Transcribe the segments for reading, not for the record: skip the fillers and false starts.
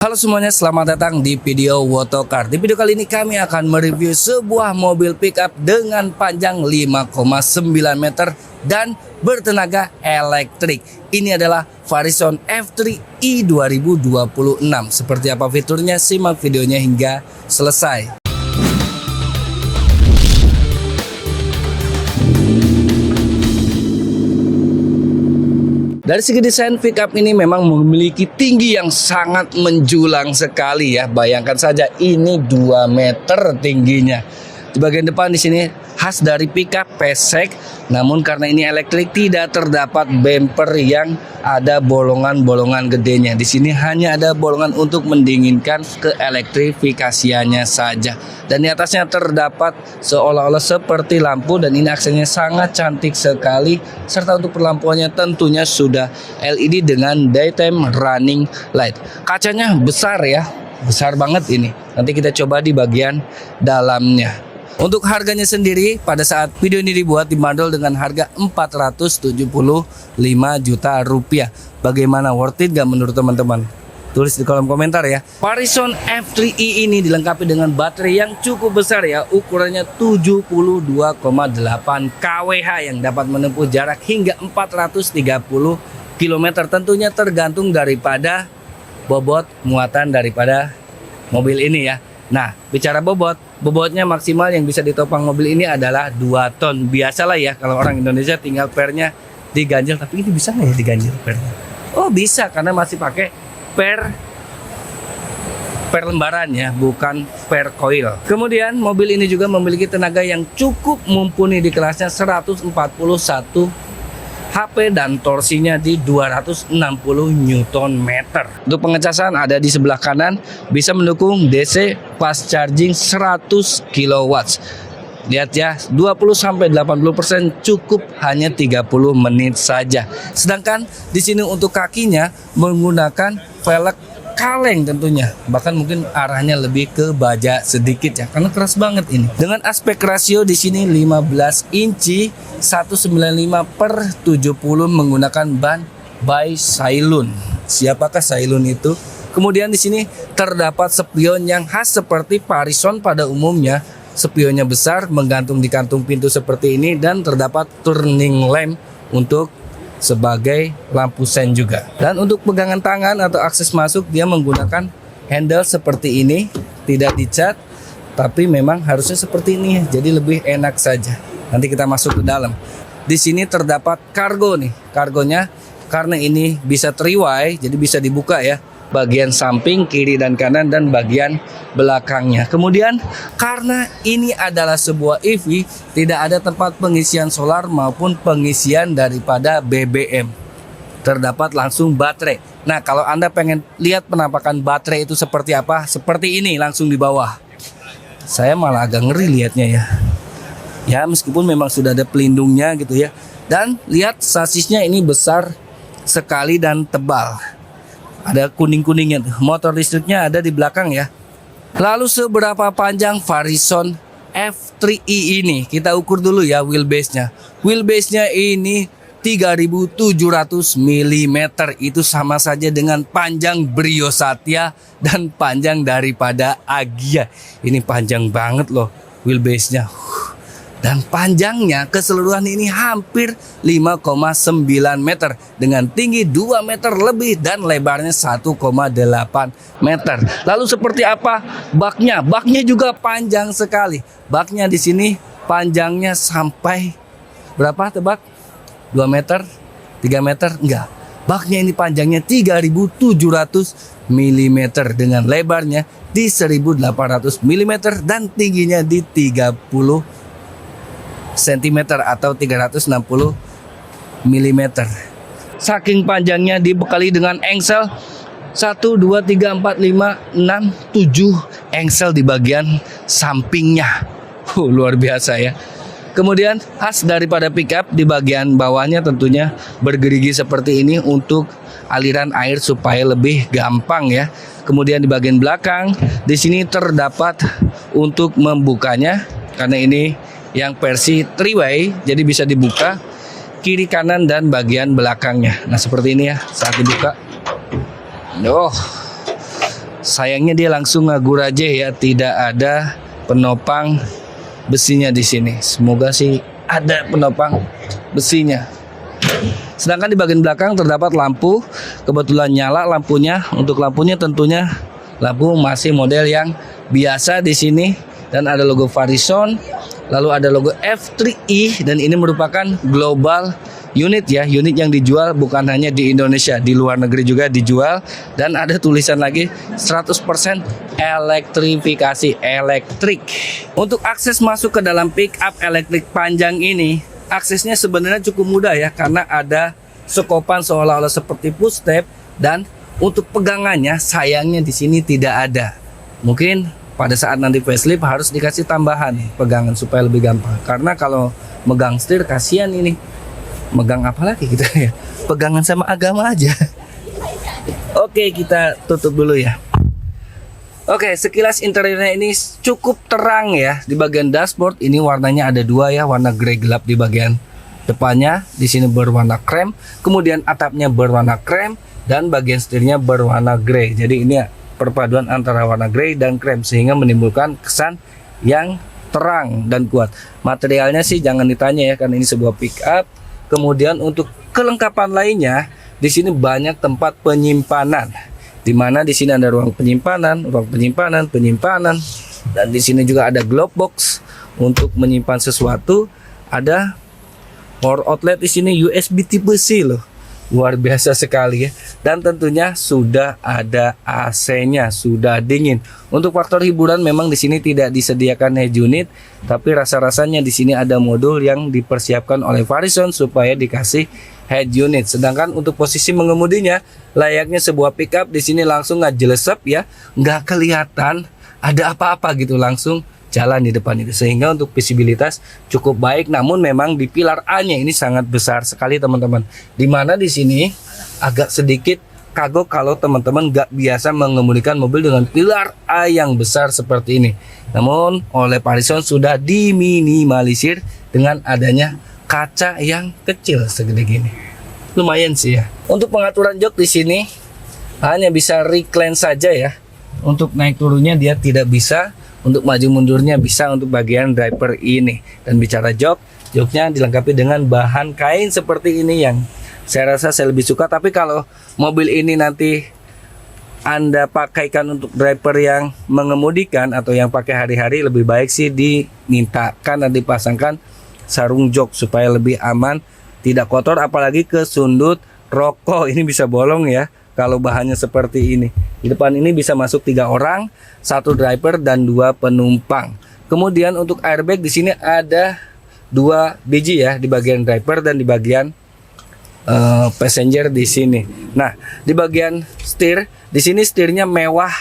Halo semuanya, selamat datang di video Wotokar. Di video kali ini kami akan mereview sebuah mobil pickup dengan panjang 5,9 meter dan bertenaga elektrik. Ini adalah Varison F3i 2026. Seperti apa fiturnya? Simak videonya hingga selesai. Dari segi desain, pickup ini memang memiliki tinggi yang sangat menjulang sekali ya. Bayangkan saja ini 2 meter tingginya. Di bagian depan di sini khas dari pickup pesek, namun karena ini elektrik tidak terdapat bumper yang ada bolongan-bolongan gedenya. Di sini hanya ada bolongan untuk mendinginkan keelektrifikasiannya saja. Dan di atasnya terdapat seolah-olah seperti lampu, dan ini aksennya sangat cantik sekali. Serta untuk perlampuannya tentunya sudah LED dengan daytime running light. Kacanya besar ya, besar banget ini. Nanti kita coba di bagian dalamnya. Untuk harganya sendiri, pada saat video ini dibuat dibanderol dengan harga 475 juta rupiah. Bagaimana, worth it gak menurut teman-teman? Tulis di kolom komentar ya. Varison F3i ini dilengkapi dengan baterai yang cukup besar ya. Ukurannya 72,8 kWh yang dapat menempuh jarak hingga 430 km. Tentunya tergantung daripada bobot muatan daripada mobil ini ya. Nah, bicara bobotnya maksimal yang bisa ditopang mobil ini adalah 2 ton. Biasalah ya, kalau orang Indonesia tinggal pernya diganjel. Tapi ini bisa nggak ya diganjel pernya? Oh bisa, karena masih pakai per lembaran ya, bukan per coil. Kemudian mobil ini juga memiliki tenaga yang cukup mumpuni di kelasnya 141 HP dan torsinya di 260 Nm. Untuk pengecasan ada di sebelah kanan, bisa mendukung DC fast charging 100 kW. Lihat ya, 20-80% cukup hanya 30 menit saja. Sedangkan di sini untuk kakinya menggunakan velg kaleng tentunya, bahkan mungkin arahnya lebih ke baja sedikit ya, karena keras banget ini. Dengan aspek rasio di sini 15 inci 195/70 menggunakan ban by Sailun. Siapakah Sailun itu? Kemudian di sini terdapat spion yang khas seperti Varison pada umumnya. Spionnya besar, menggantung di kantung pintu seperti ini, dan terdapat turning lamp untuk sebagai lampu sen juga. Dan untuk pegangan tangan atau akses masuk, dia menggunakan handle seperti ini, tidak dicat, tapi memang harusnya seperti ini, jadi lebih enak saja. Nanti kita masuk ke dalam. Di sini terdapat kargo nih, kargonya karena ini bisa 3-way, jadi bisa dibuka ya, bagian samping, kiri dan kanan, dan bagian belakangnya. Kemudian karena ini adalah sebuah EV, tidak ada tempat pengisian solar maupun pengisian daripada BBM. Terdapat langsung baterai. Nah, kalau Anda pengen lihat penampakan baterai itu seperti apa, seperti ini langsung di bawah. Saya malah agak ngeri lihatnya ya. Ya, meskipun memang sudah ada pelindungnya gitu ya. Dan lihat sasisnya ini besar sekali dan tebal. Ada kuning-kuningnya. Motor listriknya ada di belakang ya. Lalu seberapa panjang Varison F3i ini? Kita ukur dulu ya wheelbase-nya. Wheelbase-nya ini 3700 mm. Itu sama saja dengan panjang Brio Satya dan panjang daripada Agya. Ini panjang banget loh wheelbase-nya. Dan panjangnya keseluruhan ini hampir 5,9 meter dengan tinggi 2 meter lebih dan lebarnya 1,8 meter. Lalu seperti apa baknya? Baknya juga panjang sekali. Baknya di sini panjangnya sampai berapa tebak? 2 meter? 3 meter? Enggak. Baknya ini panjangnya 3700 mm dengan lebarnya di 1800 mm dan tingginya di 30 cm atau 360 mm. Saking panjangnya dibekali dengan engsel 1, 2, 3, 4, 5, 6, 7 engsel di bagian sampingnya. Luar biasa ya. Kemudian khas daripada pickup di bagian bawahnya tentunya bergerigi seperti ini untuk aliran air supaya lebih gampang ya. Kemudian di bagian belakang di sini terdapat untuk membukanya, karena ini yang versi 3-way, jadi bisa dibuka kiri kanan dan bagian belakangnya. Nah seperti ini ya saat dibuka. sayangnya dia langsung ngagur aja ya, tidak ada penopang besinya di sini. Semoga sih ada penopang besinya. Sedangkan di bagian belakang terdapat lampu, kebetulan nyala lampunya. Untuk lampunya tentunya lampu masih model yang biasa di sini, dan ada logo Varison, lalu ada logo F3i, dan ini merupakan global unit ya, unit yang dijual bukan hanya di Indonesia, di luar negeri juga dijual. Dan ada tulisan lagi 100% elektrifikasi, elektrik. Untuk akses masuk ke dalam pick up elektrik panjang ini, aksesnya sebenarnya cukup mudah ya, karena ada sekopan seolah-olah seperti push step, dan untuk pegangannya sayangnya di sini tidak ada. Mungkin pada saat nanti facelift harus dikasih tambahan pegangan supaya lebih gampang, karena kalau megang setir kasihan ini. Megang apa lagi gitu ya, pegangan sama agama aja. Oke, kita tutup dulu ya. Oke, sekilas interiornya ini cukup terang ya. Di bagian dashboard ini warnanya ada dua ya, warna grey gelap di bagian depannya, di sini berwarna krem, kemudian atapnya berwarna krem, dan bagian setirnya berwarna grey. Jadi ini perpaduan antara warna grey dan krem sehingga menimbulkan kesan yang terang dan kuat. Materialnya sih jangan ditanya ya, karena ini sebuah pick up. Kemudian untuk kelengkapan lainnya, di sini banyak tempat penyimpanan. Di mana di sini ada ruang penyimpanan, penyimpanan, dan di sini juga ada glove box untuk menyimpan sesuatu. Ada power outlet di sini USB tipe C loh. Luar biasa sekali ya. Dan tentunya sudah ada AC-nya, sudah dingin. Untuk faktor hiburan memang di sini tidak disediakan head unit, tapi rasa-rasanya di sini ada modul yang dipersiapkan oleh Varison supaya dikasih head unit. Sedangkan untuk posisi mengemudinya layaknya sebuah pickup, di sini langsung ngejelesep ya, nggak kelihatan ada apa-apa gitu, langsung jalan di depan itu, sehingga untuk visibilitas cukup baik. Namun memang di pilar A-nya ini sangat besar sekali teman-teman, dimana di sini agak sedikit kagok kalau teman-teman nggak biasa mengemudikan mobil dengan pilar A yang besar seperti ini. Namun oleh Varison sudah diminimalisir dengan adanya kaca yang kecil segede gini. Lumayan sih ya. Untuk pengaturan jok di sini hanya bisa recline saja ya. Untuk naik turunnya dia tidak bisa. Untuk maju mundurnya bisa untuk bagian driver ini. Dan bicara joknya dilengkapi dengan bahan kain seperti ini yang saya rasa saya lebih suka. Tapi kalau mobil ini nanti Anda pakaikan untuk driver yang mengemudikan atau yang pakai hari-hari, lebih baik sih dimintakan dan dipasangkan sarung jok supaya lebih aman, tidak kotor, apalagi ke sundut rokok ini bisa bolong ya. Kalau bahannya seperti ini, di depan ini bisa masuk 3 orang, 1 driver dan 2 penumpang. Kemudian untuk airbag di sini ada 2 biji ya, di bagian driver dan di bagian passenger di sini. Nah, di bagian setir, di sini setirnya mewah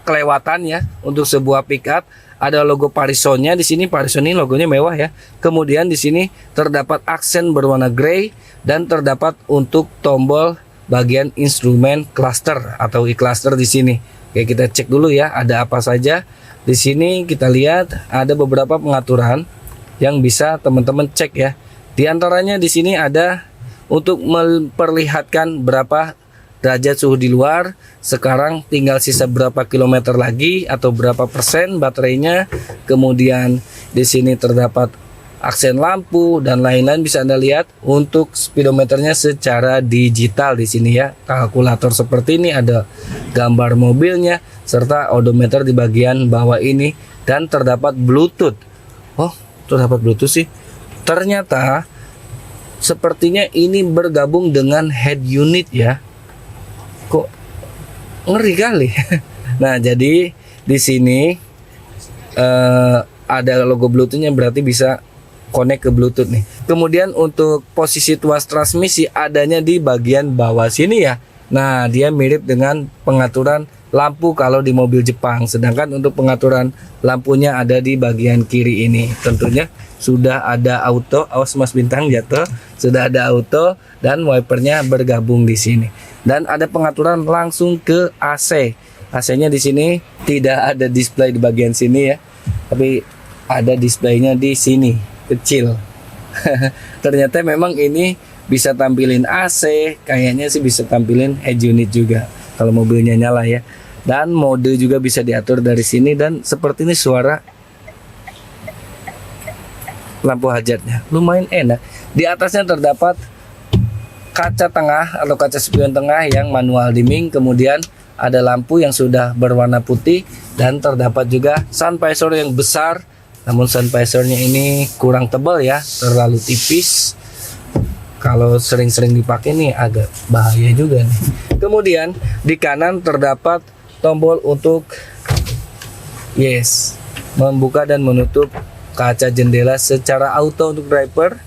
kelewatan ya. Untuk sebuah pickup ada logo Varisonnya di sini. Varison ini logonya mewah ya. Kemudian di sini terdapat aksen berwarna grey dan terdapat untuk tombol bagian instrumen cluster atau e-cluster di sini. Oke, kita cek dulu ya, ada apa saja. Di sini kita lihat ada beberapa pengaturan yang bisa teman-teman cek ya. Di antaranya di sini ada untuk memperlihatkan berapa derajat suhu di luar, sekarang tinggal sisa berapa kilometer lagi atau berapa persen baterainya. Kemudian di sini terdapat aksen lampu dan lain-lain, bisa Anda lihat. Untuk speedometernya secara digital di sini ya, kalkulator seperti ini, ada gambar mobilnya serta odometer di bagian bawah ini, dan terdapat Bluetooth. Oh, terdapat Bluetooth sih. Ternyata sepertinya ini bergabung dengan head unit ya. Kok ngeri kali. Nah, jadi di sini ada logo Bluetoothnya, berarti bisa connect ke Bluetooth nih. Kemudian untuk posisi tuas transmisi adanya di bagian bawah sini ya. Nah, dia mirip dengan pengaturan lampu kalau di mobil Jepang. Sedangkan untuk pengaturan lampunya ada di bagian kiri ini. Tentunya sudah ada auto, awas Mas Bintang jatuh. Sudah ada auto dan wipernya bergabung di sini. Dan ada pengaturan langsung ke AC. AC-nya di sini tidak ada display di bagian sini ya. Tapi ada displaynya di sini, kecil. Ternyata memang ini bisa tampilin AC, kayaknya sih bisa tampilin head unit juga kalau mobilnya nyala ya. Dan mode juga bisa diatur dari sini, dan seperti ini suara lampu hajatnya lumayan enak. Di atasnya terdapat kaca tengah atau kaca spion tengah yang manual dimming, kemudian ada lampu yang sudah berwarna putih, dan terdapat juga sun visor yang besar. Namun sun visornya ini kurang tebal ya, terlalu tipis. Kalau sering-sering dipakai nih agak bahaya juga nih. Kemudian di kanan terdapat tombol untuk membuka dan menutup kaca jendela secara auto untuk driver,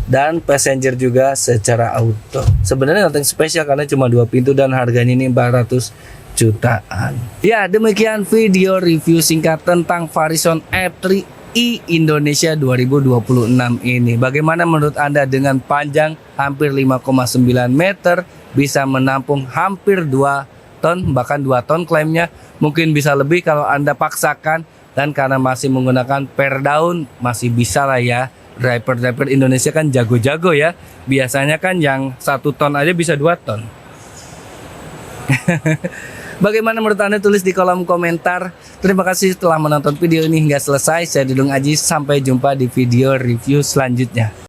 dan passenger juga secara auto. Sebenarnya nothing spesial karena cuma 2 pintu dan harganya ini 400 jutaan. Ya, demikian video review singkat tentang Varison F3i Indonesia 2026 ini. Bagaimana menurut Anda dengan panjang hampir 5,9 meter, bisa menampung hampir 2 ton, bahkan 2 ton klaimnya, mungkin bisa lebih kalau Anda paksakan, dan karena masih menggunakan per daun masih bisa lah ya. Driver Indonesia kan jago-jago ya, biasanya kan yang 1 ton aja bisa 2 ton. Bagaimana menurut Anda? Tulis di kolom komentar. Terima kasih telah menonton video ini hingga selesai. Saya Dudung Aji, sampai jumpa di video review selanjutnya.